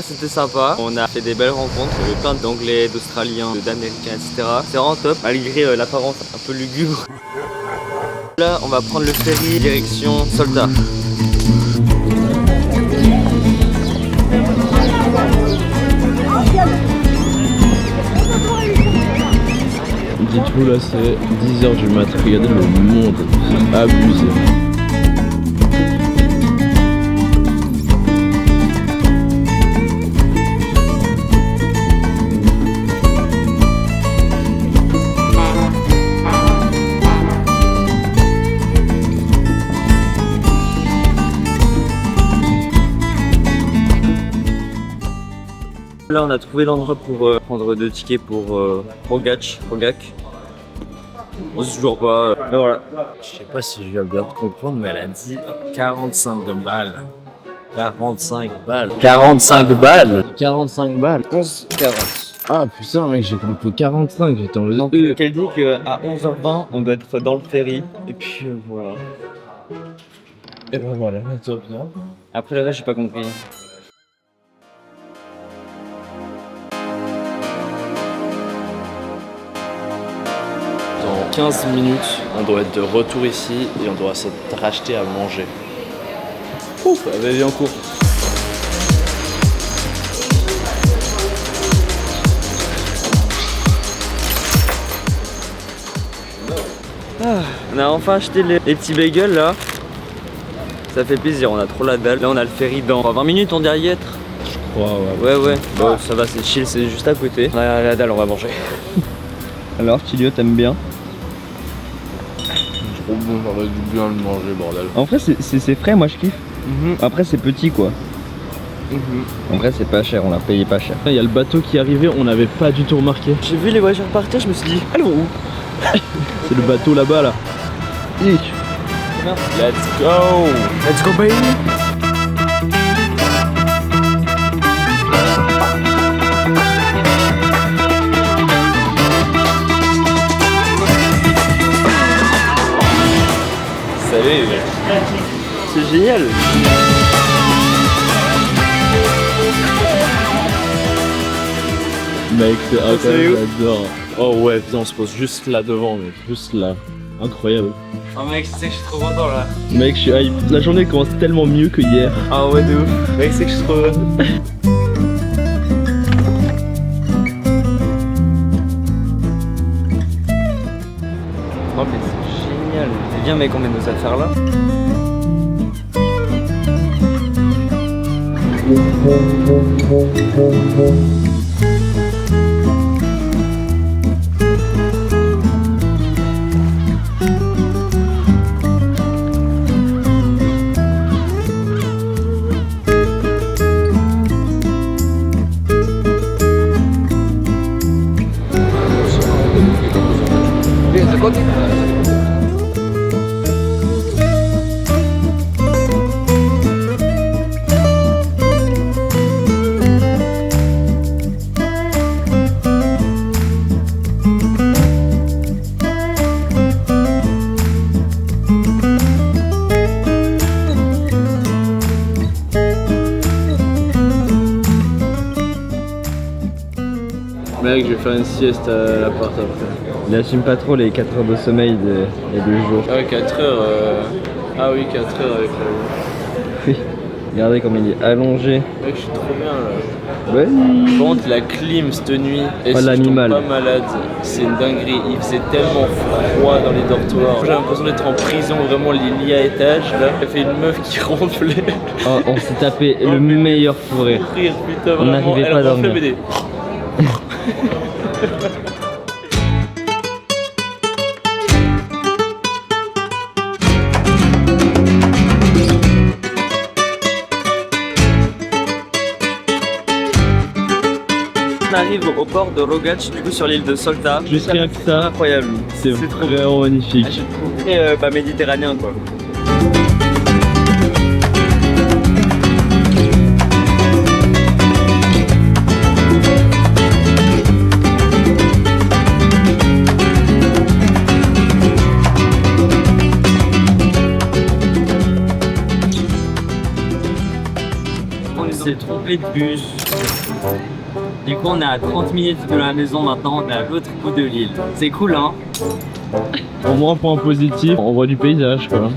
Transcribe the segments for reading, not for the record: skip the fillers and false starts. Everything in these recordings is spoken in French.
C'était sympa, on a fait des belles rencontres, il y avait plein d'anglais, d'australiens, d'américains, etc. C'est vraiment top, malgré l'apparence un peu lugubre. Là, on va prendre le ferry direction Solta. Dites-vous là c'est 10h du mat, regardez le monde, c'est abusé. Là on a trouvé l'endroit pour prendre 2 tickets pour Rogak. On sait toujours pas, mais voilà. Je sais pas si je viens bien de comprendre, mais elle a dit 45 balles. 45 balles. 45 balles. 45 balles. 11,40. Ah putain mec, j'ai compris 45, j'étais en Donc elle dit qu'à 11h20 on doit être dans le ferry. Et puis voilà. Et ben voilà, top bien. Après le reste j'ai pas compris. Dans 15 minutes, on doit être de retour ici et on doit se racheter à manger. Ouf, allez, viens en cours. On a enfin acheté les petits bagels là. Ça fait plaisir, on a trop la dalle. Là on a le ferry dans 20 minutes, on dirait y être. Je crois, ouais. Ouais. Bon, ça va, c'est chill, c'est juste à côté. On a la dalle, on va manger. Alors, Tilio, t'aimes bien? Trop bon, j'aurais dû bien le manger, bordel. En vrai, c'est frais, moi je kiffe. Après, c'est petit quoi. En vrai, c'est pas cher, on l'a payé pas cher. Il y a le bateau qui est arrivé, on n'avait pas du tout remarqué. J'ai vu les voyageurs partir, je me suis dit, elles vont où? C'est le bateau là-bas là. Let's go! Let's go, baby! Salut! C'est génial! Mec, c'est incroyable, où? j'adore. Oh ouais, viens, on se pose juste là devant, mec. Juste là. Incroyable. Oh mec, tu sais que je suis trop content là. Mec, je suis hype. La journée commence tellement mieux que hier. Ah ouais, de ouf. Mec, c'est que je suis trop heureux. Oh mais c'est génial. Viens mec, on met nos affaires là. Mec, je vais faire une sieste à l'appart après. Il assume pas trop les 4 heures de sommeil des 2 jours. Ah ouais, 4 heures. Ah oui, 4 heures avec la. Oui. Regardez comme il est allongé. Mec, je suis trop bien là. Ouais. Par contre, la clim cette nuit, et Oh, si je tombe l'animal. pas malade, c'est une dinguerie. Il faisait tellement froid dans les dortoirs. J'ai l'impression d'être en prison, vraiment les lits à étage. Là, il y avait une meuf qui ronflait. Oh, on s'est tapé le meilleur fou rire. Rire, putain, On vraiment. n'arrivait Elle pas à ronflait, dormir. mais des- On arrive au port de Rogach, du coup sur l'île de Solta. Juste rien que ça, Incroyable. c'est trop vraiment magnifique. Je trouve très méditerranéen quoi. on s'est trompé de bus. Du coup, on est à 30 minutes de la maison maintenant, on est à l'autre bout de l'île. C'est cool, hein? Au moins, point positif, on voit du paysage, quoi.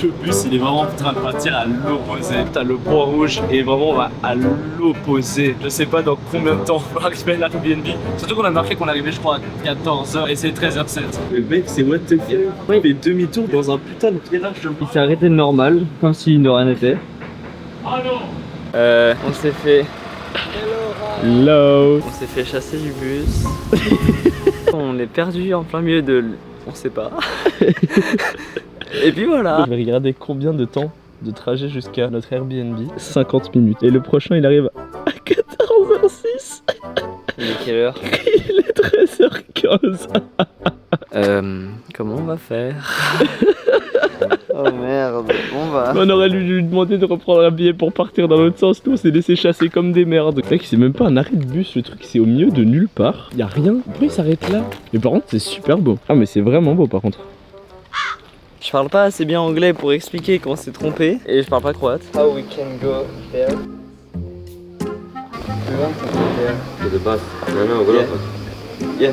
Le bus, il est vraiment en train de partir à l'opposé. T'as le point rouge et vraiment on va à l'opposé. Je sais pas dans combien de temps on va arriver à l'Airbnb. Surtout qu'on a marqué qu'on arrivait, je crois, à 14h et c'est 13h07. Le mec, c'est what the fuck. Il fait demi-tour dans un putain de village. Il s'est arrêté normal, comme si de rien n'était. On s'est fait... Hello. On s'est fait chasser du bus. On est perdu en plein milieu de... On sait pas. Et puis voilà. Je vais regarder combien de temps de trajet jusqu'à notre Airbnb. 50 minutes. Et le prochain, il arrive à 14h06. Il est quelle heure? Il est 13h15. Comment on va faire? Oh merde, on va. On aurait dû lui demander de reprendre un billet pour partir dans l'autre sens. Nous, on s'est laissé chasser comme des merdes. Le mec, c'est même pas un arrêt de bus. Le truc, c'est au milieu de nulle part. Y a rien. Pourquoi il s'arrête là? Mais par contre, c'est super beau. Ah, mais c'est vraiment beau par contre. Je parle pas assez bien anglais pour expliquer qu'on s'est trompé et je parle pas croate. How we can go there? We want to go there. To the bus. No, go Yeah. Yeah.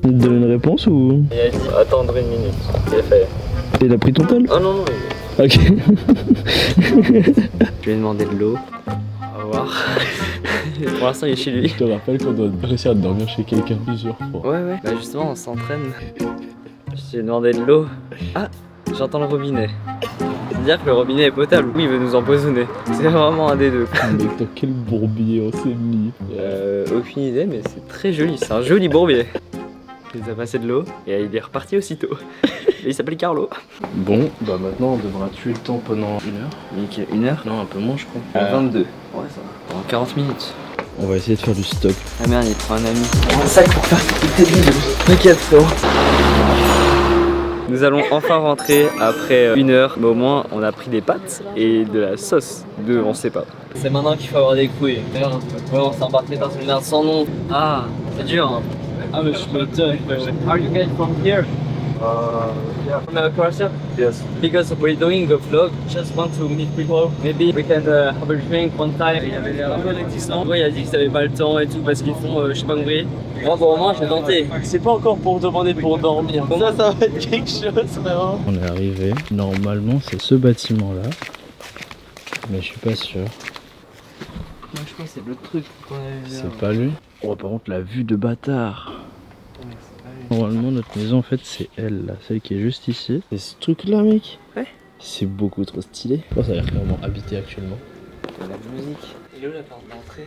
Il te donne une réponse ou? Il a dit attendre une minute. Il a fait. Il a pris ton tel? Oh non, non. Ok. Je lui ai demandé de l'eau. On va voir. Pour l'instant, il est chez lui. Je te rappelle qu'on doit réussir à dormir chez quelqu'un plusieurs fois. Ouais, ouais. Bah, justement, on s'entraîne. Je lui ai demandé de l'eau. Ah, j'entends le robinet. C'est-à-dire que le robinet est potable. Oui, il veut nous empoisonner. C'est vraiment un des deux. Mec, dans quel bourbier on s'est mis? Aucune idée, mais c'est très joli. C'est un joli bourbier. Il nous a passé de l'eau et il est reparti aussitôt. Et il s'appelle Carlo. Bon, bah maintenant on devra tuer le temps pendant 1 heure. Nickel, 1 heure? Non, un peu moins je crois. 22. Ouais, ça va. Pendant 40 minutes. On va essayer de faire du stop. Ah merde, il prend un ami. Un sac pour faire tes vidéos. T'inquiète, frérot. Nous allons enfin rentrer après 1 heure, mais au moins on a pris des pâtes et de la sauce de on sait pas. C'est maintenant qu'il faut avoir des couilles. D'ailleurs, on s'est embarqué dans une merde sans nom. Ah, c'est dur. Hein. Ah, mais je m'étonne. Are you guys from here? Yeah. From Croatia? Yes. Because we're doing a vlog, just want to meet people. Maybe we can have a drink one time. Il y avait un peu réticent. Ouais, il a dit qu'il avait pas le temps et tout parce qu'ils font je sais pas combien. Moi pour moi j'ai tenté. C'est pas encore pour demander pour dormir. Ça va être quelque chose frérot. On est arrivé. Normalement c'est ce bâtiment là. Mais je suis pas sûr. Moi je crois que c'est le truc qu'on avait vu. C'est pas lui. Oh par contre la vue de bâtard. Ouais, c'est pas lui. Normalement notre maison en fait c'est elle là, celle qui est juste ici. Et ce truc là mec. Ouais. C'est beaucoup trop stylé. Je pense ça a l'air clairement habité actuellement. Il y a la musique. Il est où la porte d'entrée?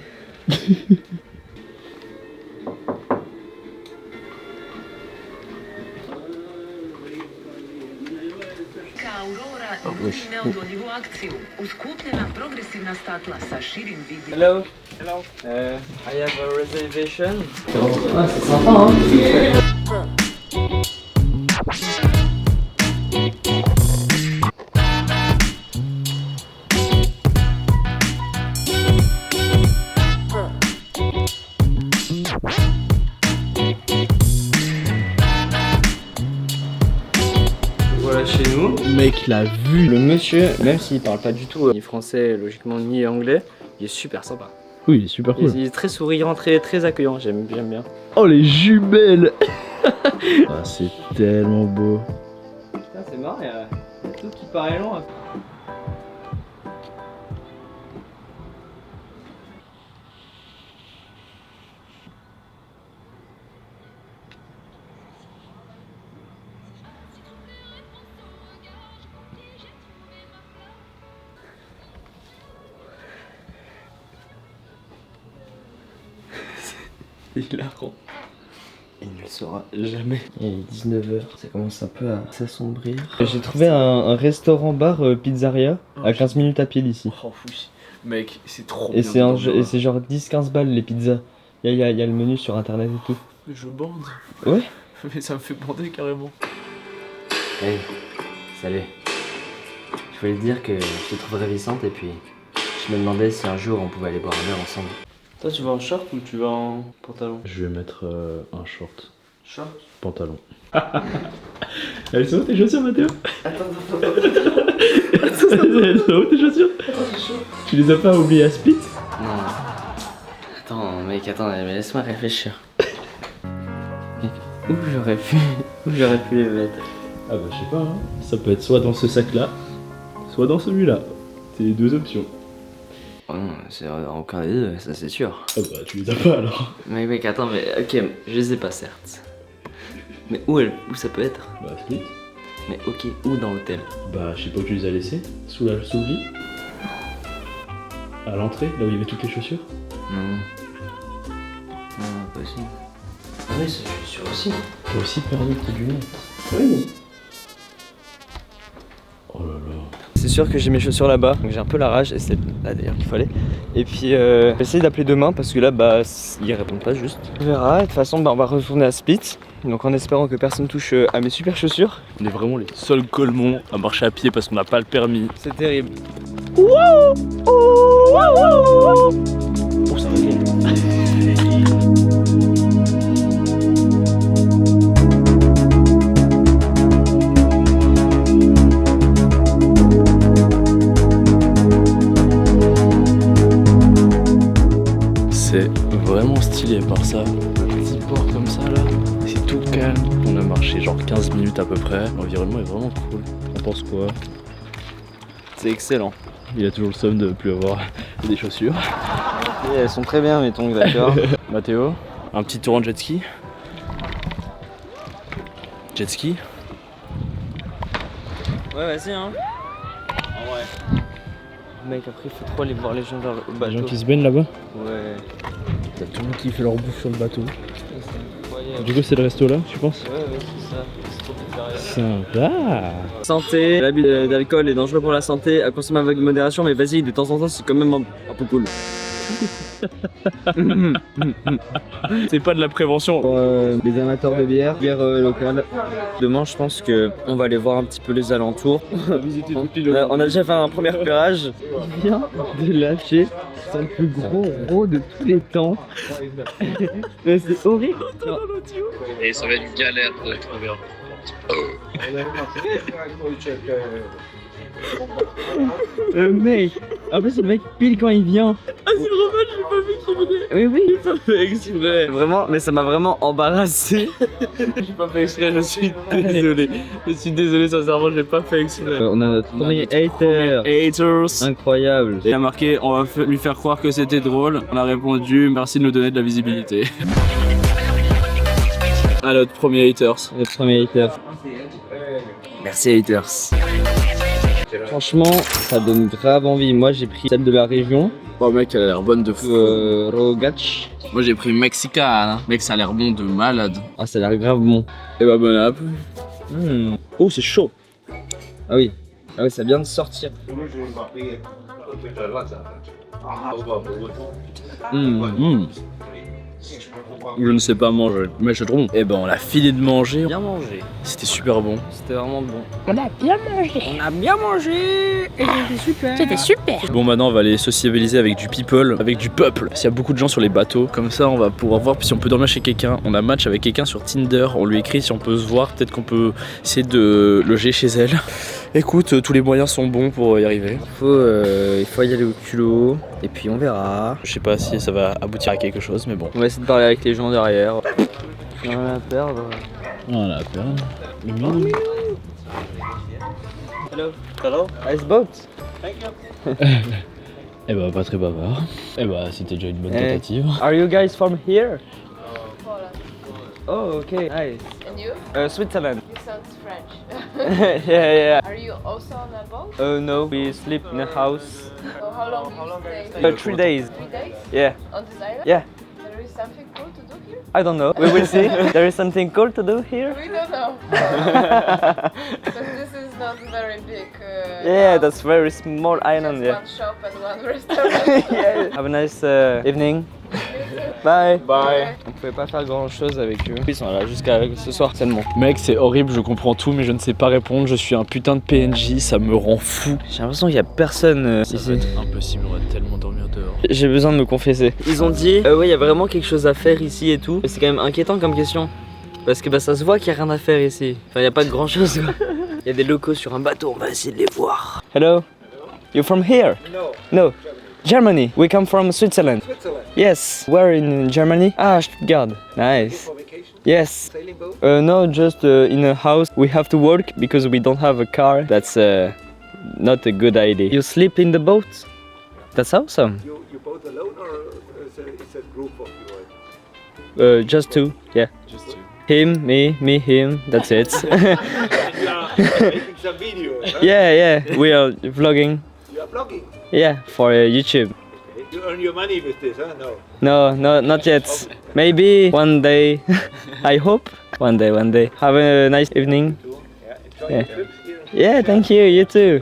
Aurora neodoljivu akciju. Uskupljena progresivna stakla sa širim vidjem. Hello. Hello. I have a reservation. Ah, c'est sympa hein. Voilà chez nous. Mec la vue. Le monsieur, même s'il parle pas du tout ni français logiquement ni anglais, il est super sympa. Oui il est super cool. Il est très souriant, très accueillant, j'aime bien. Oh les jumelles. Ah, c'est tellement beau. Putain c'est marrant, il y a tout qui paraît long. Hilarant. Il ne le saura jamais. Il est 19h, ça commence un peu à s'assombrir. J'ai trouvé un restaurant-bar pizzeria à 15 minutes à pied d'ici. Oh oui. Mec c'est trop Et bien. c'est genre 10-15 balles les pizzas. Il y a le menu sur internet et tout. Mais je bande. Ouais. Mais ça me fait bander carrément. Hey, salut. Je voulais te dire que je te trouve ravissante et puis je me demandais si un jour on pouvait aller boire un verre ensemble. Toi tu vas en short ou tu vas en pantalon? Je vais mettre un short. Short. Pantalon. Elles sont où tes chaussures, Mathéo? Attends. Elles sont où tes chaussures? Tu les as pas oubliées à Split? Non. Attends, mec, mais laisse-moi réfléchir. Où j'aurais pu les mettre? Ah bah je sais pas, hein. Ça peut être soit dans ce sac-là, soit dans celui-là. C'est les deux options. Oh non, c'est aucun des deux, ça c'est sûr. Ah bah tu les as pas alors. Mais mec, attends, mais ok, je les ai pas certes. Mais où ça peut être? Bah Split. Mais ok, où dans l'hôtel? Bah je sais pas où tu les as laissés. Sous le lit. À l'entrée, là où il y avait toutes les chaussures. Non, impossible. Ah oui, c'est sûr aussi. T'as aussi perdu tes lunettes. Oui. Oh là là. C'est sûr que j'ai mes chaussures là-bas, donc j'ai un peu la rage et c'est là d'ailleurs qu'il fallait. Et puis j'essaie d'appeler demain parce que là ils répondent pas juste. On verra, de toute façon on va retourner à Split. Donc en espérant que personne touche à mes super chaussures. On est vraiment les seuls colmons à marcher à pied parce qu'on n'a pas le permis. C'est terrible. Oh ça va bien. C'est vraiment stylé par ça, le petit port comme ça là, c'est tout calme. On a marché genre 15 minutes à peu près, l'environnement est vraiment cool. On pense quoi? C'est excellent. Il a toujours le somme de plus avoir des chaussures. Et elles sont très bien mes tongs, d'accord. Mathéo, un petit tour en jet ski. Jet ski. Ouais vas-y hein. Ouais. Mec après il faut trop aller voir les gens dans le bateau. Les gens qui se baignent là-bas. Ouais. T'as tout le monde qui fait leur bouffe sur le bateau. C'est incroyable. Du coup c'est le resto là, tu penses? Ouais c'est ça. C'est trop pizzeria. Sympa. Santé, l'abus d'alcool est dangereux pour la santé, à consommer avec modération, mais vas-y, de temps en temps, c'est quand même un peu cool. C'est pas de la prévention. Pour les amateurs de bière locale, demain, je pense que on va aller voir un petit peu les alentours. On a déjà fait un premier repérage. Il vient de lâcher son plus gros gros de tous les temps. Mais c'est horrible. Et ça va être une galère de le trouver. Mec, en plus le mec pile quand il vient. Ah c'est normal, j'ai pas vu qu'il venait. Oui. J'ai pas fait exprès. Vraiment, mais ça m'a vraiment embarrassé. J'ai pas fait exprès, je suis désolé. Je suis désolé sincèrement, j'ai pas fait exprès. On a notre premier hater. Haters. Incroyable. Il a marqué, on va lui faire croire que c'était drôle. On a répondu, merci de nous donner de la visibilité. À notre premier haters. Notre premier hater. Merci haters. Franchement, ça donne grave envie. Moi j'ai pris celle de la région. Oh mec, elle a l'air bonne de fou. Rogach. Moi j'ai pris Mexicain. Mec, ça a l'air bon de malade. Ah ça a l'air grave bon. Et bah bon app. Oh c'est chaud. Ah oui, ça vient de sortir. Je ne sais pas manger, mais je trouve. Et ben on a fini de manger. Bien mangé. C'était super bon. C'était vraiment bon. On a bien mangé. On a bien mangé. Et c'était super. C'était super. Bon maintenant on va aller sociabiliser avec du people, avec du peuple. S'il y a beaucoup de gens sur les bateaux, comme ça on va pouvoir voir si on peut dormir chez quelqu'un. On a match avec quelqu'un sur Tinder, on lui écrit si on peut se voir, peut-être qu'on peut essayer de loger chez elle. Écoute, tous les moyens sont bons pour y arriver. Il faut y aller au culot. Et puis on verra. Je sais pas si ça va aboutir à quelque chose, mais bon. On va essayer de parler avec les gens derrière. On a rien à perdre. On a peur. Hello. Ice boat. Eh bah pas très bavard. Eh bah c'était déjà une bonne tentative. Are you guys from here? Oh, okay, nice. And you? Switzerland. You sound French. yeah. Are you also on a boat? No, we sleep in a house. So how long do you stay? 3 days. 3 days? Yeah. On this island? Yeah. There is something cool to do here? I don't know. We will see. There is something cool to do here. We don't know. Because this is not very big. Yeah, house. that's very small island. Just Yeah. one shop and one restaurant. Yeah. Have a nice evening. Bye. Bye. On pouvait pas faire grand chose avec eux. Ils sont là jusqu'à ce soir seulement. Mec, c'est horrible, je comprends tout, mais je ne sais pas répondre. Je suis un putain de PNJ, ça me rend fou. J'ai l'impression qu'il y a personne Ça ici. va être impossible, on va tellement dormir dehors. J'ai besoin de me confesser. Ils ont dit, ouais, il y a vraiment quelque chose à faire ici et tout. Mais c'est quand même inquiétant comme question. Parce que bah, ça se voit qu'il n'y a rien à faire ici. Enfin, il n'y a pas de grand chose. Il y a des locaux sur un bateau, on va essayer de les voir. Hello? You from here? No. No. Germany. We come from Switzerland. Switzerland. Yes. Where in Germany? Ah, Stuttgart. Nice. For vacation? Yes. Sailing boat? No, just in a house. We have to work because we don't have a car. That's not a good idea. You sleep in the boat? That's awesome. You both alone or it's a group of you? Just two. Yeah. Just two. Him, me, him. That's it. You are making some videos, huh? Yeah. We are vlogging. You are vlogging. Yeah, for YouTube. Okay. You earn your money with this, huh? No. No, not yet. Maybe one day. I hope. One day. Have a nice evening. Yeah. Enjoy Yeah. your trips here. Yeah, thank you. You too.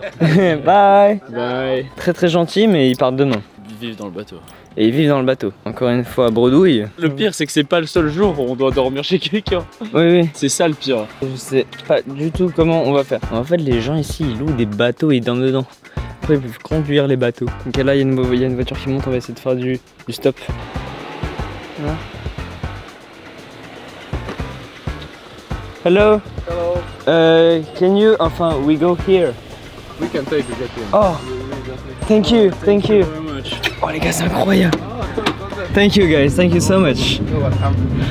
Bye. Bye. Très gentil, mais ils partent demain. Ils vivent dans le bateau. Et ils vivent dans le bateau. Encore une fois, bredouille. Le pire, c'est que c'est pas le seul jour où on doit dormir chez quelqu'un. Oui. C'est ça le pire. Je sais pas du tout comment on va faire. En fait, les gens ici, ils louent des bateaux et ils dorment dedans. Après, ils peuvent conduire les bateaux. Donc là, il y a une voiture qui monte. On va essayer de faire du stop. Voilà. Hello. Hello. Can you, enfin, we go here. We can take the jet in. Oh, thank you. Very much. Oh les gars, c'est incroyable. Thank you guys, thank you so much.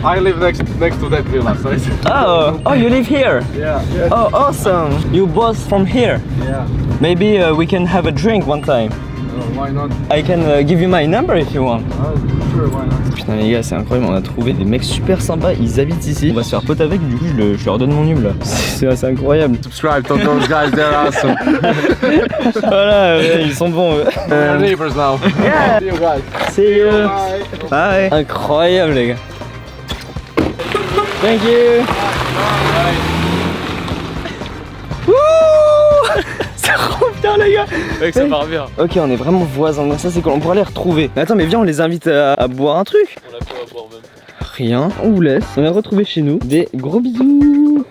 I live next to that villa, so it's... Oh, you live here? Yeah. Oh, awesome. You both from here? Yeah. Maybe we can have a drink one time. Why not? I can give you my number if you want. Sure, why not? Putain les gars, c'est incroyable, on a trouvé des mecs super sympas, ils habitent ici. On va se faire pote avec, du coup je leur donne mon numéro là. C'est assez incroyable. Subscribe to those guys, they're awesome. Voilà, ouais, ils sont bons eux. We're neighbors now. Yeah. See you guys. See you. Bye. Bye. Incroyable les gars. Thank you. Wouh. C'est trop bien les gars. Mec, ça part bien. Ok, on est vraiment voisins, donc ça c'est cool, on pourra les retrouver. Mais attends, mais viens, on les invite à boire un truc. On a quoi à boire même. Rien, on vous laisse. On est retrouvés chez nous. Des gros bisous.